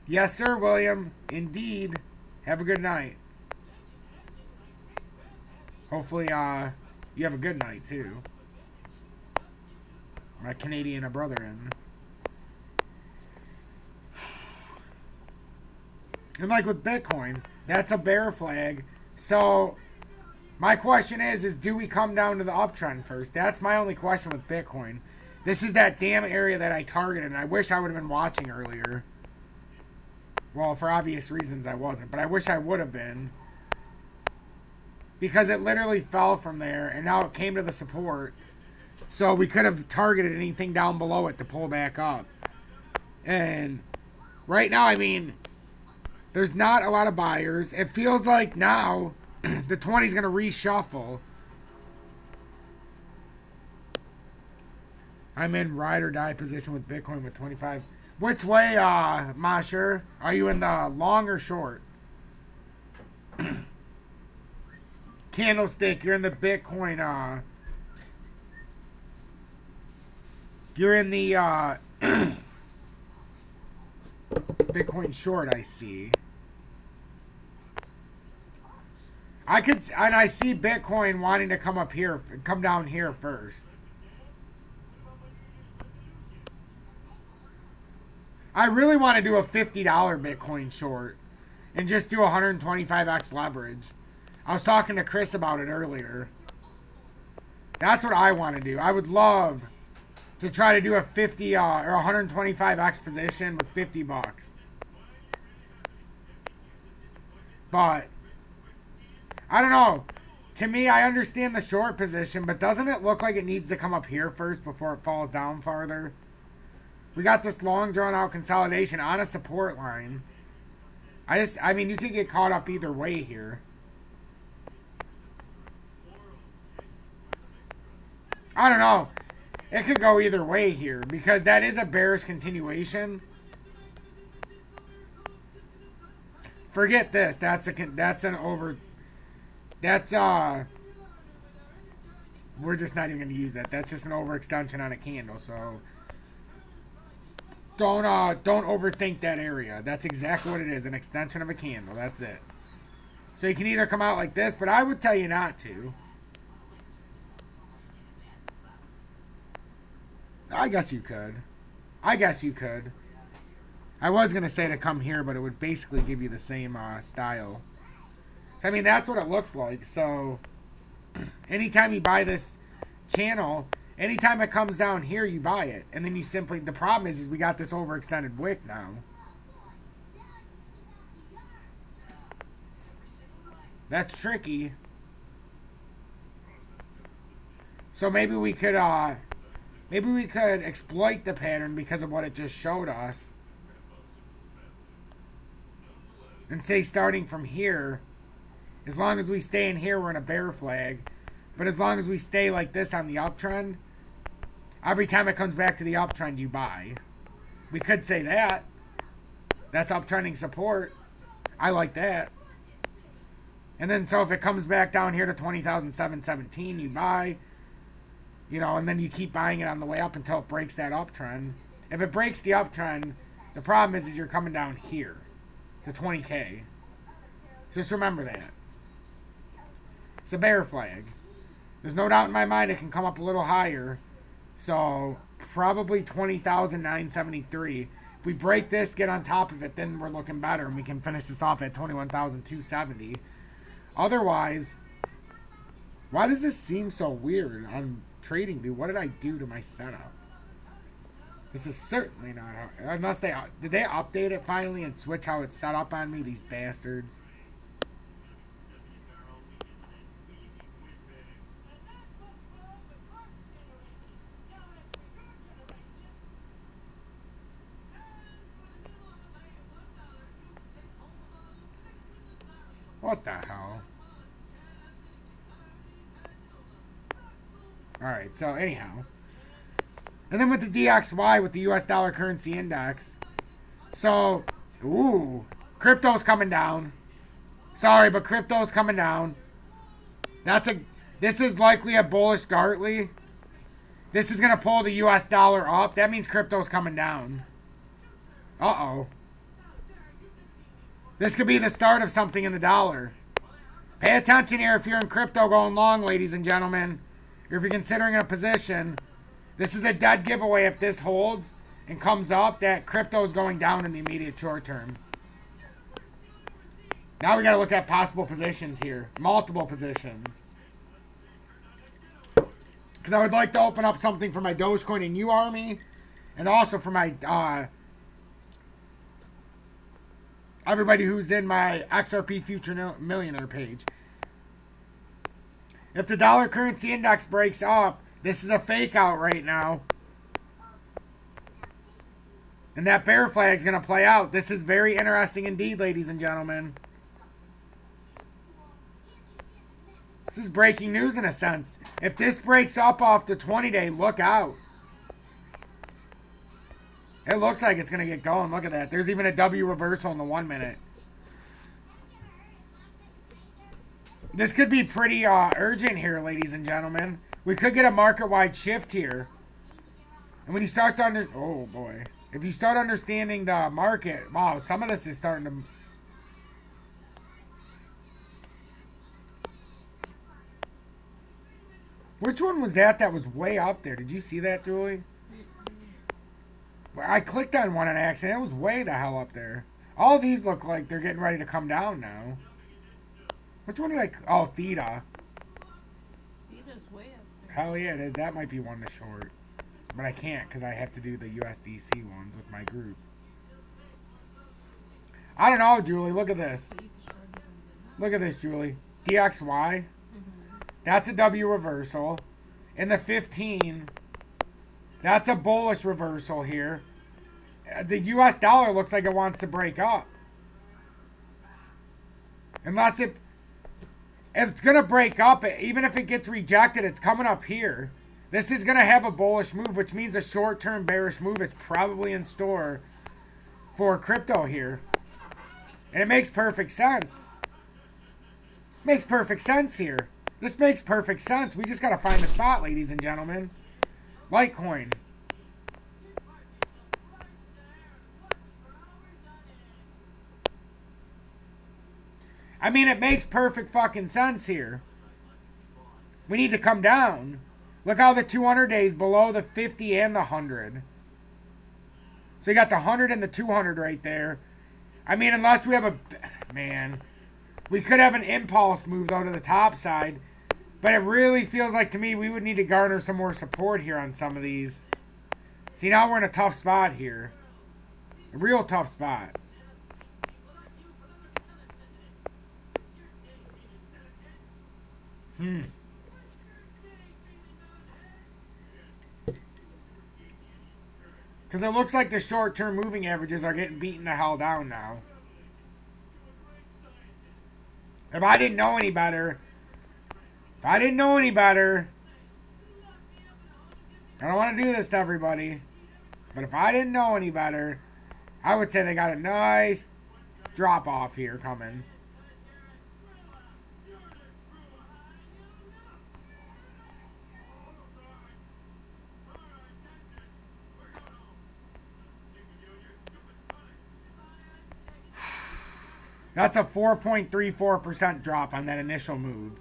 Yes, sir, William. Indeed. Have a good night. Hopefully, you have a good night, too. My Canadian brother in. And like with Bitcoin, that's a bear flag. So, my question is do we come down to the uptrend first? That's my only question with Bitcoin. This is that damn area that I targeted, and I wish I would have been watching earlier. Well, for obvious reasons I wasn't, but I wish I would have been. Because it literally fell from there, and now it came to the support. So we could have targeted anything down below it to pull back up. And right now, I mean, there's not a lot of buyers. It feels like now the 20 is going to reshuffle. I'm in ride or die position with Bitcoin with 25. Which way, Masher? Are you in the long or short? Candlestick, you're in the Bitcoin, you're in the, Bitcoin short, I see. And I see Bitcoin wanting to come up here, come down here first. I really want to do a $50 Bitcoin short and just do 125x leverage. I was talking to Chris about it earlier. That's what I want to do. I would love to try to do a 50 or 125x position with $50. But I don't know. To me, I understand the short position, but doesn't it look like it needs to come up here first before it falls down farther? We got this long drawn out consolidation on a support line. I mean, you could get caught up either way here. I don't know. It could go either way here because that is a bearish continuation. Forget this. That's we're just not even going to use that. That's just an overextension on a candle. So don't overthink that area. That's exactly what it is, an extension of a candle. That's it. So you can either come out like this, but I would tell you not to. I guess you could. I was going to say to come here, but it would basically give you the same style. So, I mean, that's what it looks like. So, anytime you buy this channel, anytime it comes down here, you buy it. And then you simply, the problem is we got this overextended wick now. That's tricky. So maybe we could exploit the pattern because of what it just showed us. And say starting from here, as long as we stay in here, we're in a bear flag. But as long as we stay like this on the uptrend, every time it comes back to the uptrend, you buy. We could say that. That's uptrending support. I like that. And then so if it comes back down here to 20,717, you buy. You know, and then you keep buying it on the way up until it breaks that uptrend. If it breaks the uptrend, the problem is you're coming down here to 20K. Just remember that. It's a bear flag. There's no doubt in my mind it can come up a little higher. So probably 20,973. If we break this, get on top of it, then we're looking better and we can finish this off at 21,270. Otherwise, why does this seem so weird on trading view? What did I do to my setup? This is certainly not how, unless did they update it finally and switch how it's set up on me, these bastards? What the hell? Alright, so anyhow. And then with the DXY, with the US dollar currency index. So, ooh, crypto's coming down. Sorry, but crypto's coming down. This is likely a bullish Gartley. This is going to pull the US dollar up. That means crypto's coming down. Uh-oh. This could be the start of something in the dollar. Pay attention here if you're in crypto going long, ladies and gentlemen. Or if you're considering a position. This is a dead giveaway if this holds and comes up that crypto is going down in the immediate short term. Now we got to look at possible positions here. Multiple positions. Because I would like to open up something for my Dogecoin and U Army. And also for my everybody who's in my XRP Future Millionaire page. If the dollar currency index breaks up, this is a fake out right now. And that bear flag is going to play out. This is very interesting indeed, ladies and gentlemen. This is breaking news in a sense. If this breaks up off the 20-day, look out. It looks like it's going to get going. Look at that. There's even a W reversal in the 1 minute. This could be pretty urgent here, ladies and gentlemen. We could get a market-wide shift here. And when you start to oh, boy. If you start understanding the market, wow, some of this is starting to... Which one was that was way up there? Did you see that, Julie? I clicked on one on accident. It was way the hell up there. All these look like they're getting ready to come down now. Which one did I... Oh, Theta. Theta's way up there. Hell yeah, it is. That might be one to short. But I can't because I have to do the USDC ones with my group. I don't know, Julie. Look at this. Look at this, Julie. DXY. That's a W reversal. In the 15... That's a bullish reversal here. The US dollar looks like it wants to break up. Unless it's going to break up. Even if it gets rejected, it's coming up here. This is going to have a bullish move, which means a short-term bearish move is probably in store for crypto here. And it makes perfect sense. Makes perfect sense here. This makes perfect sense. We just got to find a spot, ladies and gentlemen. Litecoin. I mean, it makes perfect fucking sense here. We need to come down. Look how the 200 days below the 50 and the 100. So you got the 100 and the 200 right there. I mean, unless we have a... Man. We could have an impulse move, though, to the top side. But it really feels like to me we would need to garner some more support here on some of these. See, now we're in a tough spot here. A real tough spot. Because it looks like the short-term moving averages are getting beaten the hell down now. If I didn't know any better... I don't want to do this to everybody. But if I didn't know any better, I would say they got a nice drop-off here coming. That's a 4.34% drop on that initial move.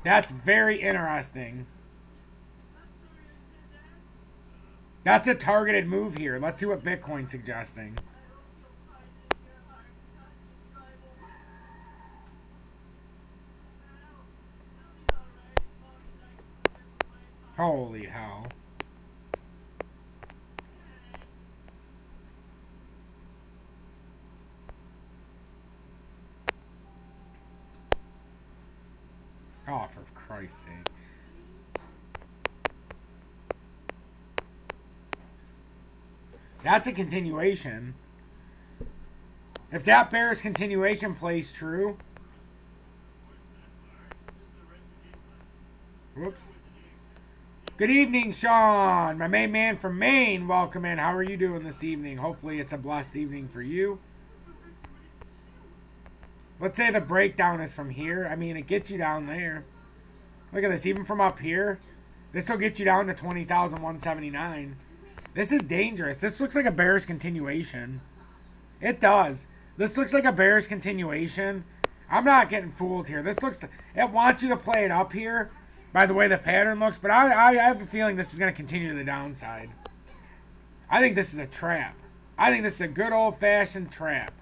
That's very interesting. That's a targeted move here. Let's see what Bitcoin's suggesting. Holy hell. Oh, for Christ's sake. That's a continuation. If that bearish continuation plays true. Whoops. Good evening, Sean. My main man from Maine. Welcome in. How are you doing this evening? Hopefully it's a blessed evening for you. Let's say the breakdown is from here. I mean, it gets you down there. Look at this. Even from up here, this will get you down to 20,179. This is dangerous. This looks like a bearish continuation. It does. This looks like a bearish continuation. I'm not getting fooled here. This looks... It wants you to play it up here by the way the pattern looks, but I have a feeling this is going to continue to the downside. I think this is a trap. I think this is a good old-fashioned trap.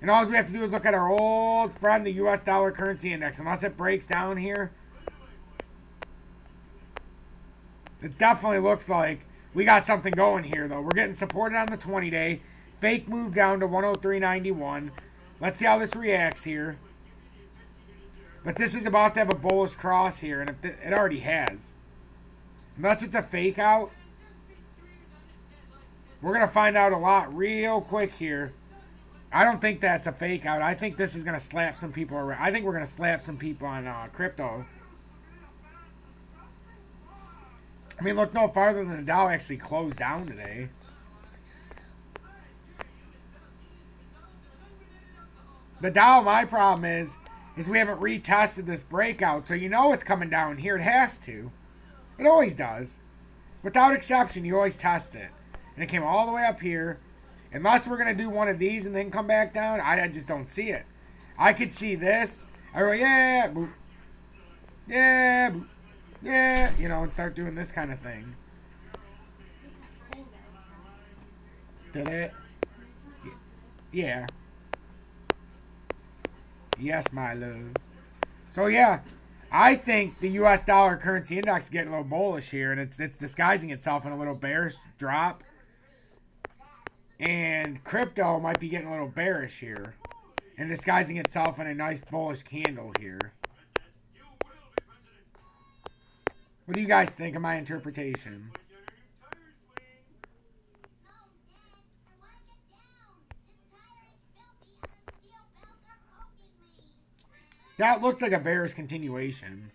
And all we have to do is look at our old friend, the U.S. dollar currency index. Unless it breaks down here, it definitely looks like we got something going here, though. We're getting supported on the 20-day. Fake move down to 103.91. Let's see how this reacts here. But this is about to have a bullish cross here, and it already has. Unless it's a fake out, we're going to find out a lot real quick here. I don't think that's a fake out. I think this is going to slap some people around. I think we're going to slap some people on crypto. I mean, look no farther than the Dow actually closed down today. The Dow, my problem is we haven't retested this breakout. So you know it's coming down here. It has to. It always does. Without exception, you always test it. And it came all the way up here. Unless we're going to do one of these and then come back down, I just don't see it. I could see this. I go, yeah, boop. Yeah, boop. Yeah, you know, and start doing this kind of thing. Did it? Yeah. Yes, my love. So, yeah, I think the U.S. dollar currency index is getting a little bullish here, and it's disguising itself in a little bearish drop. And crypto might be getting a little bearish here and disguising itself in a nice bullish candle here. What do you guys think of my interpretation? That looks like a bearish continuation.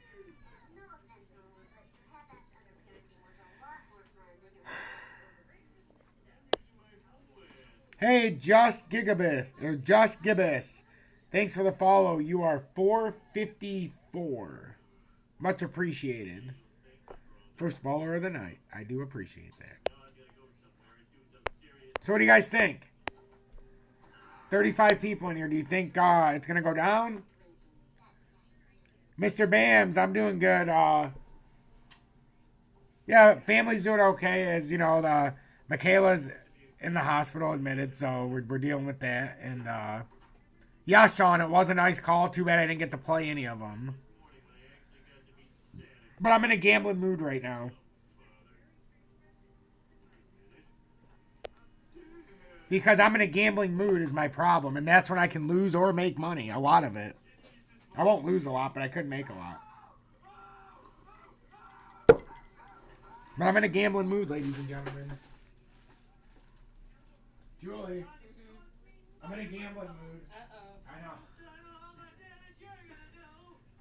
Hey, Just Gibbous. Thanks for the follow. You are 454. Much appreciated. First follower of the night. I do appreciate that. So what do you guys think? 35 people in here. Do you think it's going to go down? Mr. Bams, I'm doing good. Yeah, family's doing okay. As you know, Michaela's in the hospital admitted, so we're dealing with that. And yeah, Sean, it was a nice call. Too bad I didn't get to play any of them. But I'm in a gambling mood right now. Because I'm in a gambling mood is my problem. And that's when I can lose or make money. A lot of it. I won't lose a lot, but I could make a lot. But I'm in a gambling mood, ladies and gentlemen. Julie, I'm in a gambling mood. I know.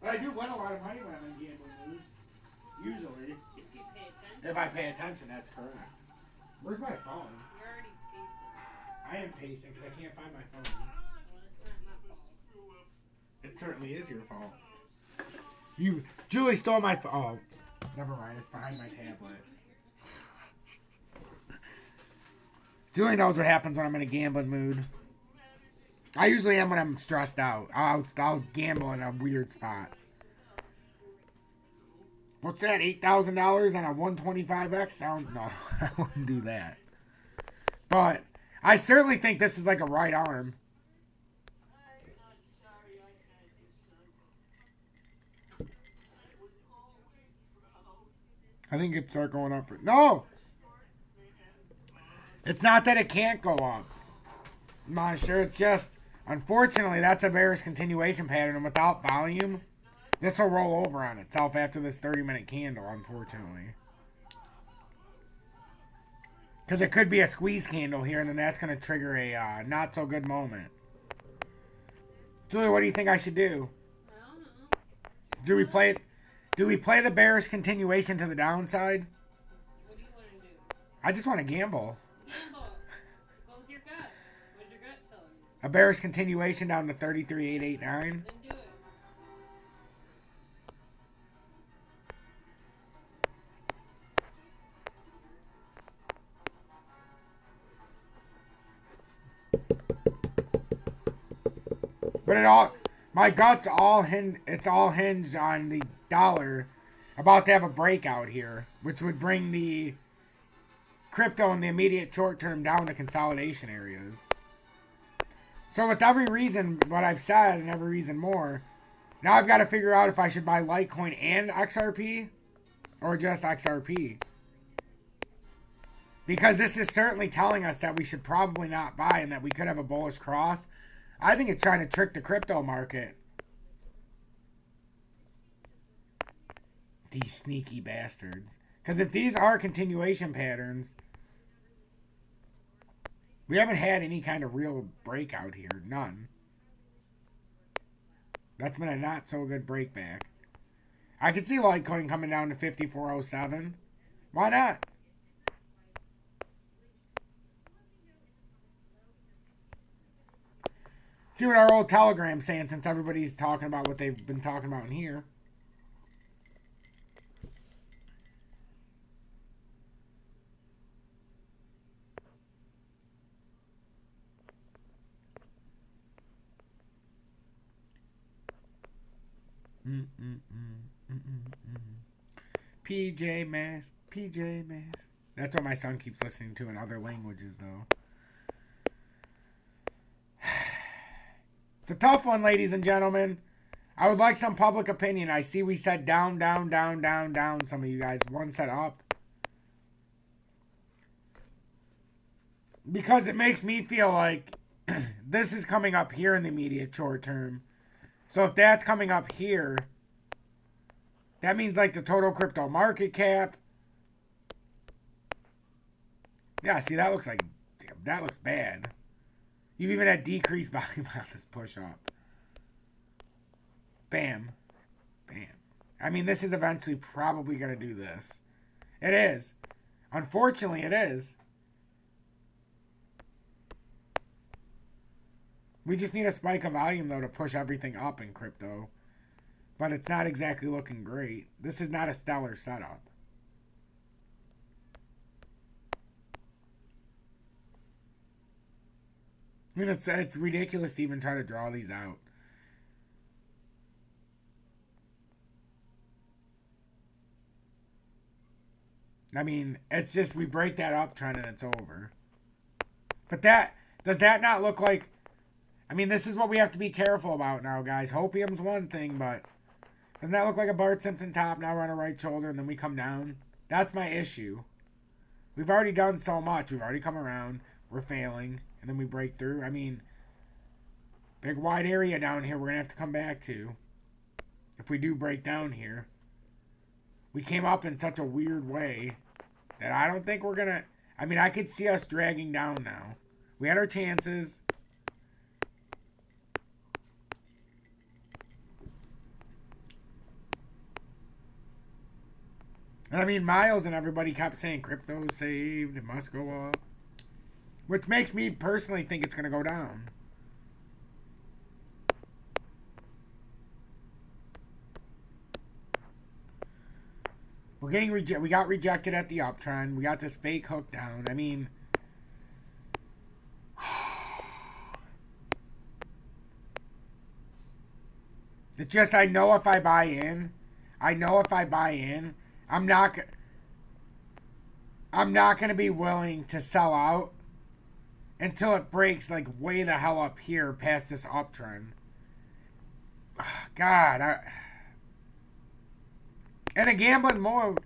But I do win a lot of money when I'm in a gambling mood. Usually. If you pay attention. If I pay attention, that's correct. Where's my phone? You're already pacing. I am pacing because I can't find my phone. Well, it's not my fault. It certainly is your fault. Julie stole my phone. Oh, never mind. It's behind my tablet. Julie knows what happens when I'm in a gambling mood. I usually am when I'm stressed out. I'll gamble in a weird spot. What's that? $8,000 on a 125X? No, I wouldn't do that. But I certainly think this is like a right arm. I think it's start going up. No! It's not that it can't go up. I'm not sure. It's just, unfortunately, that's a bearish continuation pattern. And without volume, this will roll over on itself after this 30-minute candle, unfortunately. Because it could be a squeeze candle here, and then that's going to trigger a not-so-good moment. Julie, what do you think I should do? I don't know. Do we play the bearish continuation to the downside? What do you want to do? I just want to gamble. Gamble. Go with your gut. What's your gut telling you? A bearish continuation down to 33,889. Then do it. But my gut's it's all hinged on the dollar about to have a breakout here, which would bring the crypto in the immediate short term down to consolidation areas. So with every reason, what I've said, and every reason more, now I've got to figure out if I should buy Litecoin and XRP or just XRP. Because this is certainly telling us that we should probably not buy and that we could have a bullish cross. I think it's trying to trick the crypto market. These sneaky bastards. Because if these are continuation patterns, we haven't had any kind of real breakout here. None. That's been a not so good breakback. I could see Litecoin coming down to 5407. Why not? See what our old Telegram's saying since everybody's talking about what they've been talking about in here. PJ Masks, PJ Masks. That's what my son keeps listening to in other languages, though. It's a tough one, ladies and gentlemen. I would like some public opinion. I see we said down, down, down, down, down. Some of you guys. One said up. Because it makes me feel like this is coming up here in the immediate short term. So if that's coming up here, that means like the total crypto market cap. Yeah, see, that looks like, damn, that looks bad. You've even had decreased volume on this push up. Bam. Bam. I mean, this is eventually probably going to do this. It is. Unfortunately, it is. We just need a spike of volume, though, to push everything up in crypto. But it's not exactly looking great. This is not a stellar setup. I mean, it's ridiculous to even try to draw these out. I mean, it's just we break that uptrend and it's over. But does that not look like... I mean, this is what we have to be careful about now, guys. Hopium's one thing, but doesn't that look like a Bart Simpson top? Now we're on a right shoulder and then we come down. That's my issue. We've already done so much. We've already come around. We're failing. And then we break through. I mean, big wide area down here we're going to have to come back to. If we do break down here. We came up in such a weird way that I don't think we're going to... I mean, I could see us dragging down now. We had our chances. And I mean, Miles and everybody kept saying crypto saved. It must go up. Which makes me personally think it's going to go down. We're getting we got rejected at the uptrend. We got this fake hook down. I mean, it's just I know if I buy in, I'm not going to be willing to sell out until it breaks like way the hell up here past this uptrend. God, in a gambling moment,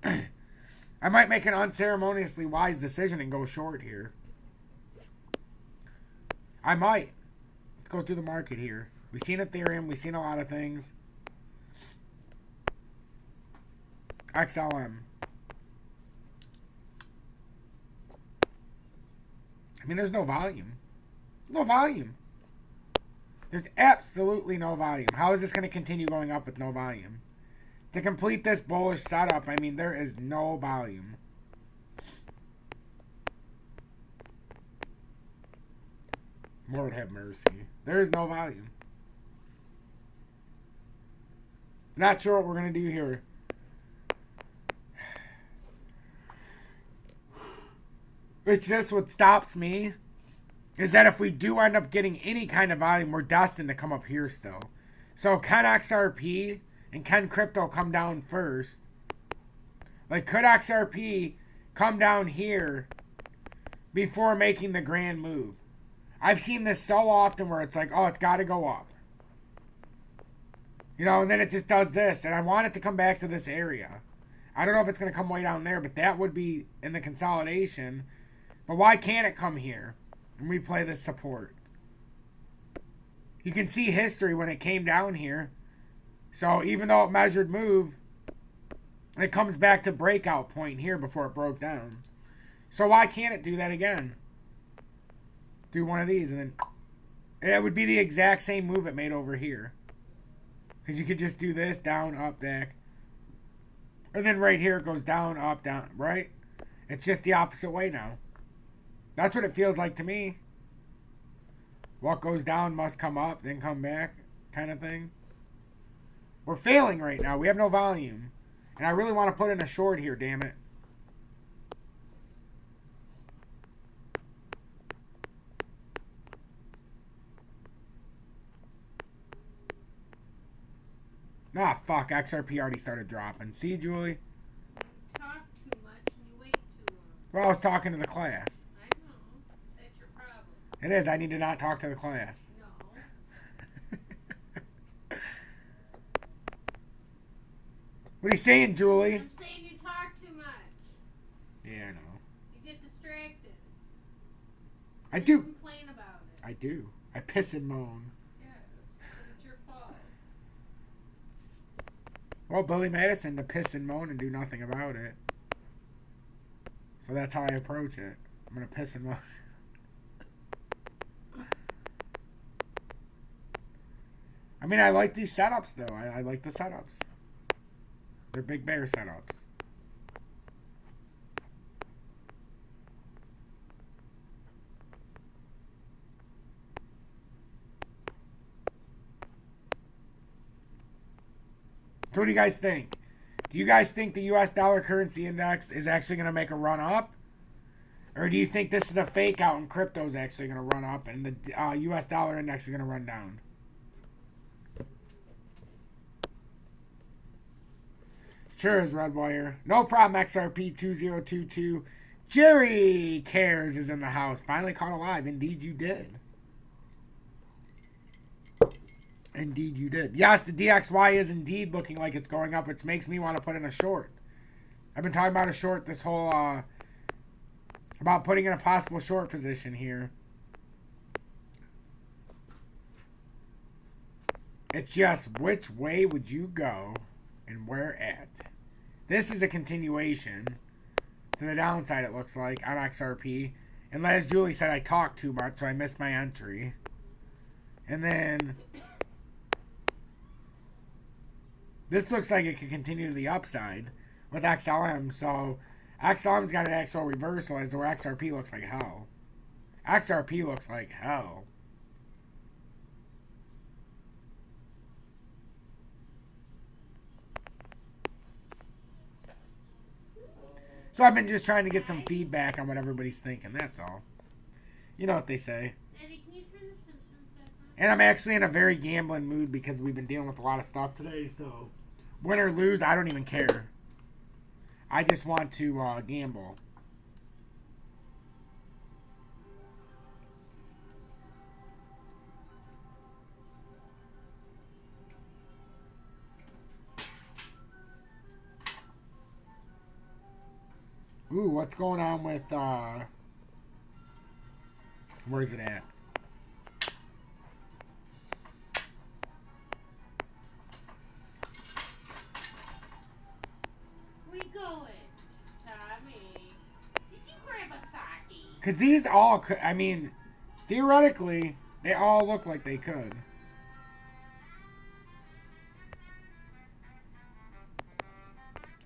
I might make an unceremoniously wise decision and go short here. I might. Let's go through the market here. We've seen Ethereum. We've seen a lot of things. XLM. I mean, there's no volume. No volume. There's absolutely no volume. How is this going to continue going up with no volume? To complete this bullish setup, I mean, there is no volume. Lord have mercy. There is no volume. Not sure what we're going to do here. It's just what stops me is that if we do end up getting any kind of volume, we're destined to come up here still. So can XRP and can crypto come down first? Like, could XRP come down here before making the grand move? I've seen this so often where it's like, oh, it's got to go up. You know, and then it just does this. And I want it to come back to this area. I don't know if it's going to come way down there, but that would be in the consolidation. But why can't it come here and replay this support? You can see history when it came down here. So even though it measured move, it comes back to breakout point here before it broke down. So why can't it do that again? Do one of these and then it would be the exact same move it made over here. Because you could just do this, down, up, back. And then right here it goes down, up, down, right? It's just the opposite way now. That's what it feels like to me. What goes down must come up, then come back, kind of thing. We're failing right now. We have no volume. And I really want to put in a short here, damn it. Ah, fuck. XRP already started dropping. See, Julie? You talk too much and you wait too long. Well, I was talking to the class. I know. That's your problem. It is. I need to not talk to the class. No. What are you saying, Julie? I'm saying you talk too much. Yeah, I know. You get distracted. I You do. complain about it. I do. I piss and moan. Yes, but it's your fault. Well, Billy Madison to piss and moan and do nothing about it. So that's how I approach it. I'm going to piss and moan. I mean, I like these setups, though. I like the setups. They're big bear setups. So what do you guys think? Do you guys think the US dollar currency index is actually going to make a run up? Or do you think this is a fake out and crypto is actually going to run up and the US dollar index is going to run down? Sure is Redwire. No problem, XRP2022. Jerry Cares is in the house. Finally caught alive. Indeed you did. Indeed you did. Yes, the DXY is indeed looking like it's going up, which makes me want to put in a short. I've been talking about a short this whole, about putting in a possible short position here. It's just, which way would you go and where at? This is a continuation to the downside, it looks like, on XRP. And as Julie said, I talked too much, so I missed my entry. And then this looks like it could continue to the upside with XLM. So XLM's got an actual reversal as to where XRP looks like hell. XRP looks like hell. So I've been just trying to get some feedback on what everybody's thinking. That's all. You know what they say. Eddie, can you turn the Simpsons back on? And I'm actually in a very gambling mood because we've been dealing with a lot of stuff today. So win or lose, I don't even care. I just want to gamble. Ooh, what's going on with, where's it at? Where you going, Tommy? Did you grab a sake? Because these all could, I mean, theoretically, they all look like they could.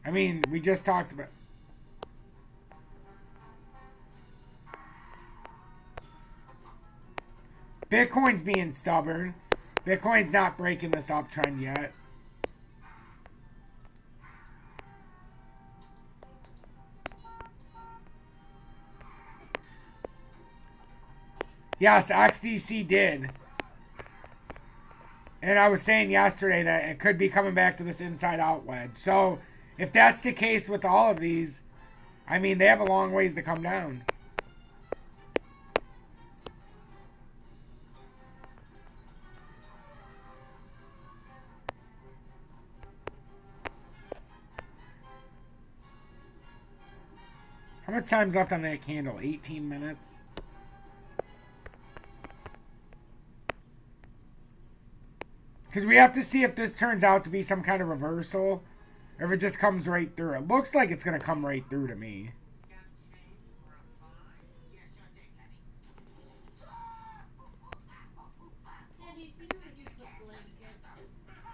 I mean, we just talked about... Bitcoin's being stubborn. Bitcoin's not breaking this uptrend yet. Yes, XDC did. And I was saying yesterday that it could be coming back to this inside out wedge. So if that's the case with all of these, I mean, they have a long ways to come down. How much time's left on that candle? 18 minutes? Because we have to see if this turns out to be some kind of reversal, or if it just comes right through. It looks like it's going to come right through to me.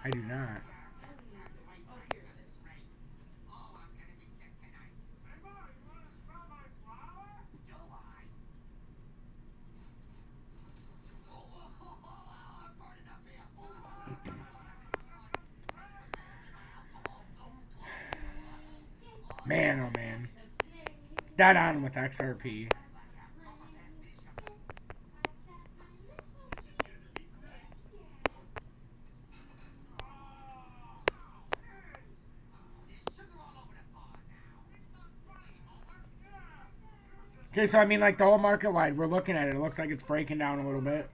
I do not. Man, oh man. Dead on with XRP. Okay, so I mean, like the whole market wide, we're looking at it. It looks like it's breaking down a little bit.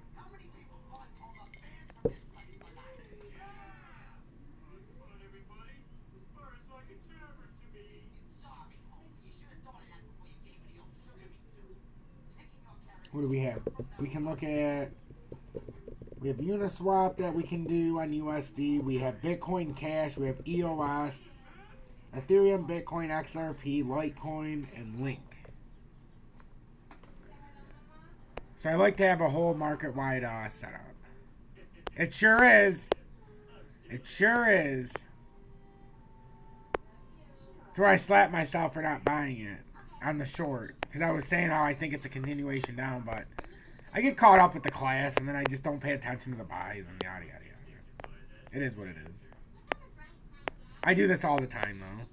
What do we have? We can look at... We have Uniswap that we can do on USD. We have Bitcoin Cash. We have EOS. Ethereum, Bitcoin, XRP, Litecoin, and Link. So I like to have a whole market-wide setup. It sure is. It sure is. That's where I slapped myself for not buying it on the short. Because I was saying how I think it's a continuation down, but I get caught up with the class and then I just don't pay attention to the buys and yada, yada, yada. It is what it is. I do this all the time, though.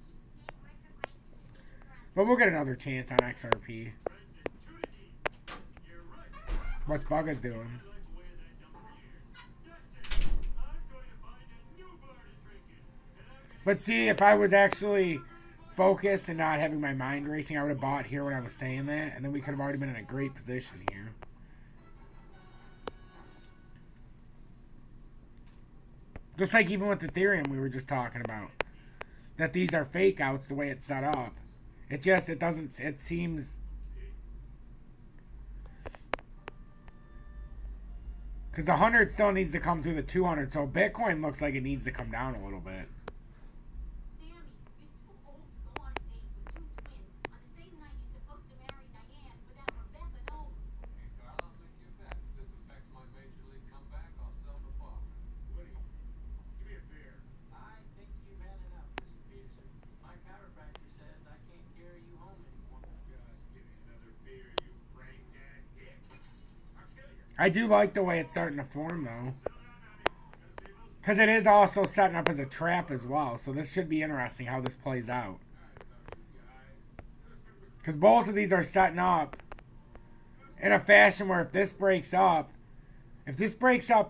But we'll get another chance on XRP. What's Bugga's doing? But see, if I was actually focused and not having my mind racing, I would have bought here when I was saying that, and then we could have already been in a great position here. Just like even with Ethereum we were just talking about. That these are fake outs the way it's set up. It seems... Because the 100 still needs to come through the 200, so Bitcoin looks like it needs to come down a little bit. I do like the way it's starting to form, though. Because it is also setting up as a trap as well. So this should be interesting how this plays out. Because both of these are setting up in a fashion where if this breaks up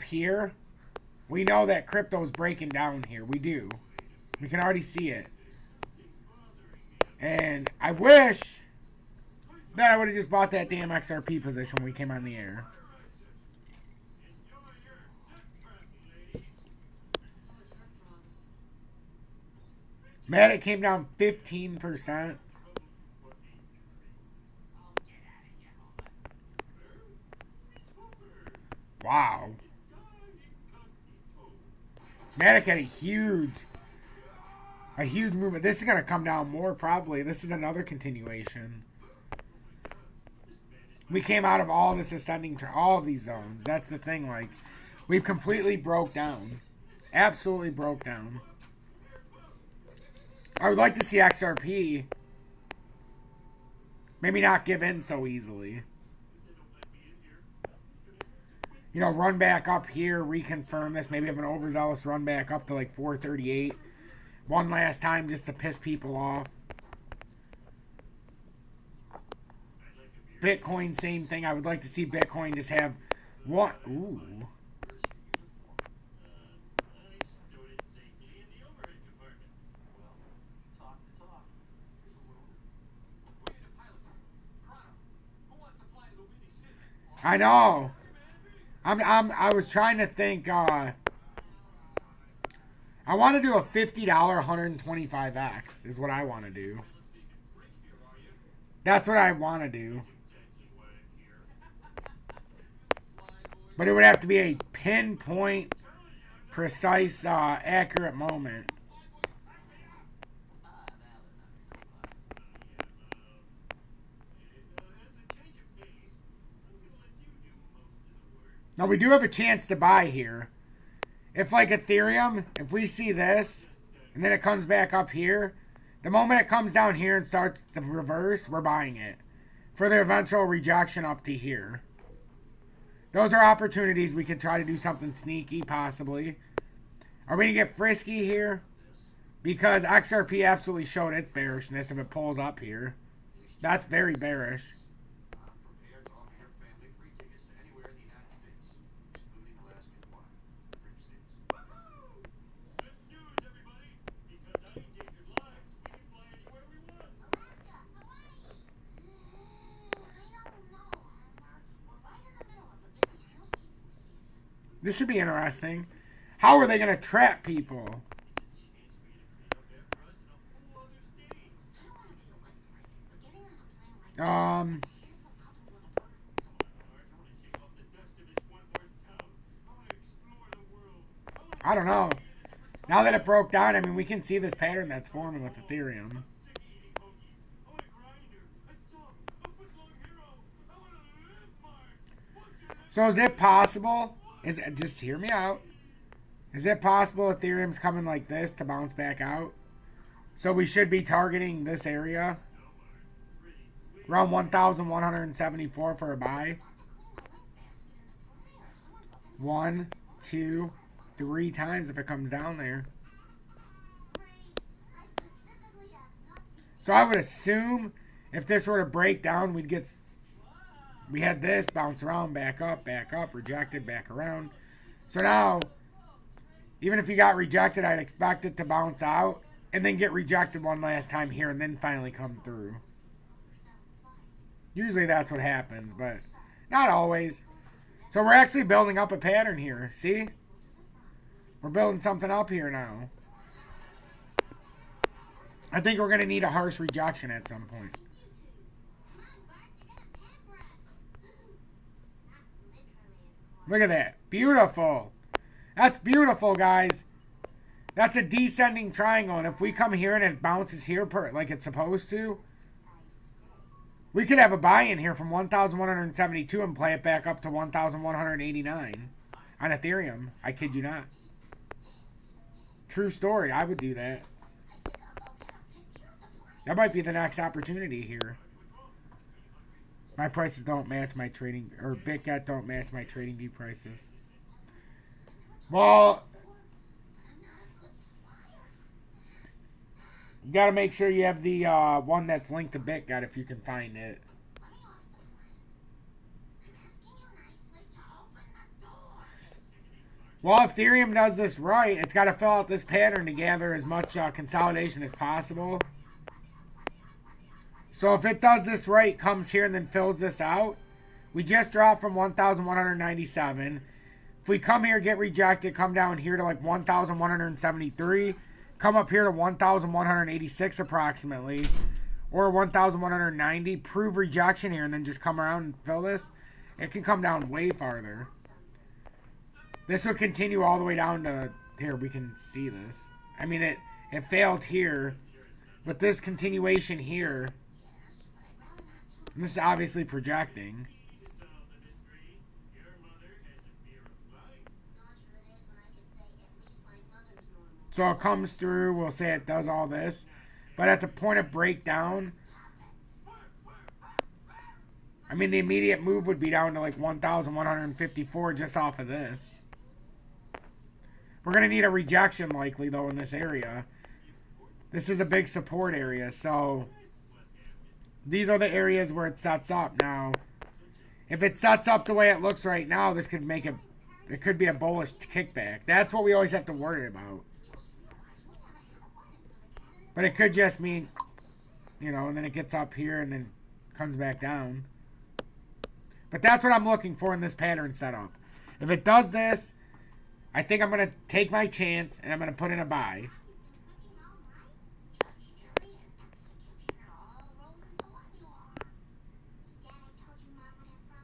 here, we know that crypto's breaking down here. We do. We can already see it. And I wish that I would have just bought that damn XRP position when we came on the air. Man, it came down 15%. Wow. Matic had a huge movement. This is going to come down more probably. This is another continuation. We came out of all this ascending, all of these zones. That's the thing. Like, we've completely broke down. Absolutely broke down. I would like to see XRP maybe not give in so easily. You know, run back up here, reconfirm this. Maybe have an overzealous run back up to like 438. One last time just to piss people off. Bitcoin, same thing. I would like to see Bitcoin just have one. Ooh. I know. I was trying to think. I want to do a $50 125x is what I want to do. That's what I want to do. But it would have to be a pinpoint, precise, accurate moment. Now we do have a chance to buy here. If like Ethereum, if we see this, and then it comes back up here, the moment it comes down here and starts the reverse, we're buying it. For the eventual rejection up to here. Those are opportunities we could try to do something sneaky, possibly. Are we going to get frisky here? Because XRP absolutely showed its bearishness if it pulls up here. That's very bearish. This should be interesting. How are they going to trap people? I don't know. Now that it broke down, I mean, we can see this pattern that's forming with Ethereum. So is it possible? Just hear me out. Is it possible Ethereum's coming like this to bounce back out? So we should be targeting this area. Around 1,174 for a buy. 1, 2, 3 times if it comes down there. So I would assume if this were to break down, we had this bounce around, back up, rejected, back around. So now, even if you got rejected, I'd expect it to bounce out and then get rejected one last time here and then finally come through. Usually that's what happens, but not always. So we're actually building up a pattern here. See? We're building something up here now. I think we're going to need a harsh rejection at some point. Look at that. Beautiful. That's beautiful, guys. That's a descending triangle. And if we come here and it bounces here like it's supposed to, we could have a buy-in here from 1,172 and play it back up to 1,189 on Ethereum. I kid you not. True story. I would do that. That might be the next opportunity here. My prices don't match my trading, or BitGet don't match my trading view prices. Well, you got to make sure you have the one that's linked to BitGet if you can find it. Well, if Ethereum does this right, it's got to fill out this pattern to gather as much consolidation as possible. So if it does this right, comes here and then fills this out, we just dropped from 1,197. If we come here, get rejected, come down here to like 1,173, come up here to 1,186 approximately, or 1,190, prove rejection here, and then just come around and fill this, it can come down way farther. This would continue all the way down to here. We can see this. I mean, it failed here, but this continuation here, and this is obviously projecting. So it comes through, we'll say it does all this. But at the point of breakdown, I mean, the immediate move would be down to like 1,154 just off of this. We're going to need a rejection likely, though, in this area. This is a big support area, so These are the areas where it sets up. Now, if it sets up the way it looks right now, this could make it could be a bullish kickback. That's what we always have to worry about. But it could just mean, you know, and then it gets up here and then comes back down. But that's what I'm looking for in this pattern setup. If it does this, I think I'm going to take my chance and I'm going to put in a buy.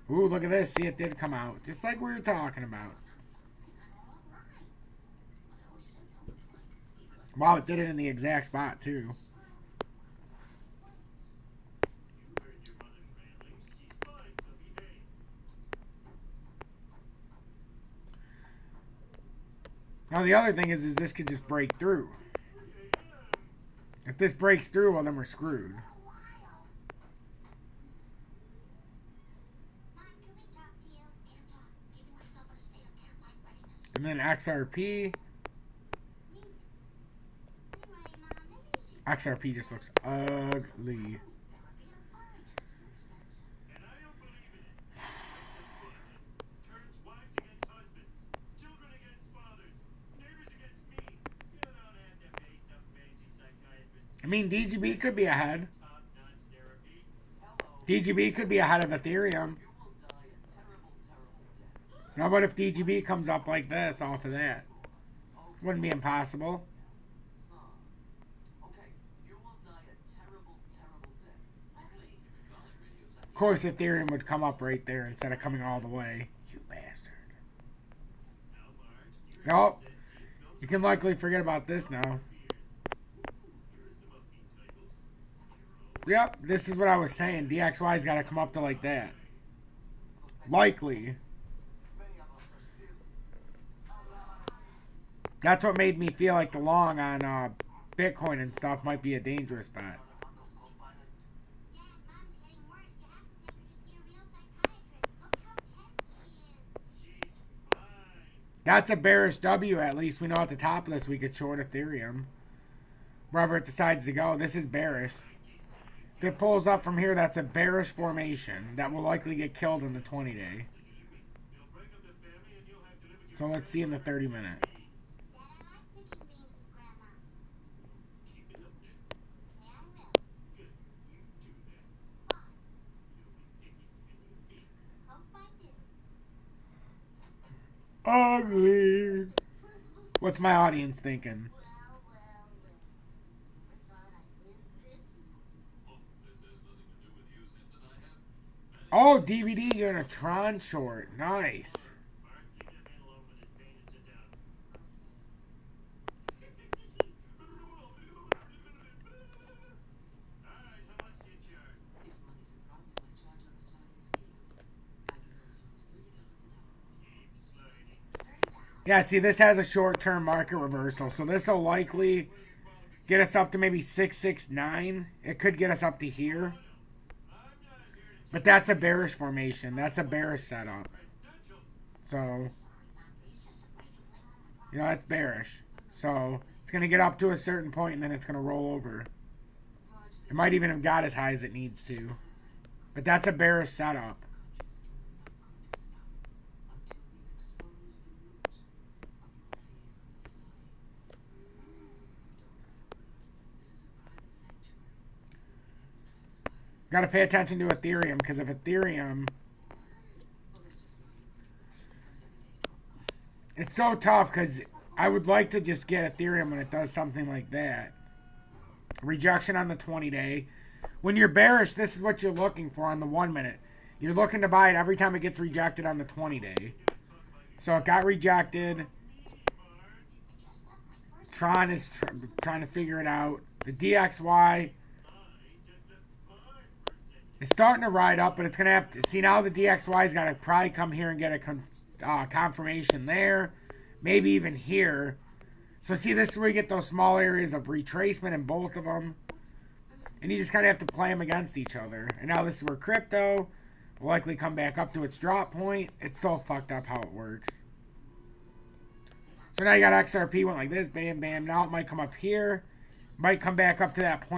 Ooh, look at this. See, it did come out. Just like we were talking about. Wow, it did it in the exact spot, too. Now, the other thing is this could just break through. If this breaks through, well, then we're screwed. And then XRP. XRP just looks ugly. I mean, DGB could be ahead. DGB could be ahead of Ethereum. Now, what if DGB comes up like this off of that? Wouldn't be impossible. Of course, Ethereum would come up right there instead of coming all the way. You bastard. Nope. You can likely forget about this now. Yep, this is what I was saying. DXY's got to come up to like that. Likely. That's what made me feel like the long on Bitcoin and stuff might be a dangerous bet. That's a bearish W, at least. We know at the top of this we could short Ethereum. Wherever it decides to go, this is bearish. If it pulls up from here, that's a bearish formation that will likely get killed in the 20-day. So let's see in the 30-minute. Ugly. What's my audience thinking? Oh, DVD, you're in a Tron short. Nice. Yeah, see, this has a short-term market reversal, so this will likely get us up to maybe 669. It could get us up to here. But that's a bearish formation. That's a bearish setup. So, you know, that's bearish. So, it's going to get up to a certain point, and then it's going to roll over. It might even have got as high as it needs to. But that's a bearish setup. Got to pay attention to Ethereum, because if Ethereum... It's so tough, because I would like to just get Ethereum when it does something like that. Rejection on the 20-day. When you're bearish, this is what you're looking for on the 1 minute. You're looking to buy it every time it gets rejected on the 20-day. So it got rejected. Tron is trying to figure it out. The DXY... It's starting to ride up, but it's going to have to... See, now the DXY's got to probably come here and get a confirmation there. Maybe even here. So, see, this is where you get those small areas of retracement in both of them. And you just kind of have to play them against each other. And now this is where crypto will likely come back up to its drop point. It's so fucked up how it works. So now you got XRP went like this. Bam, bam. Now it might come up here. Might come back up to that point.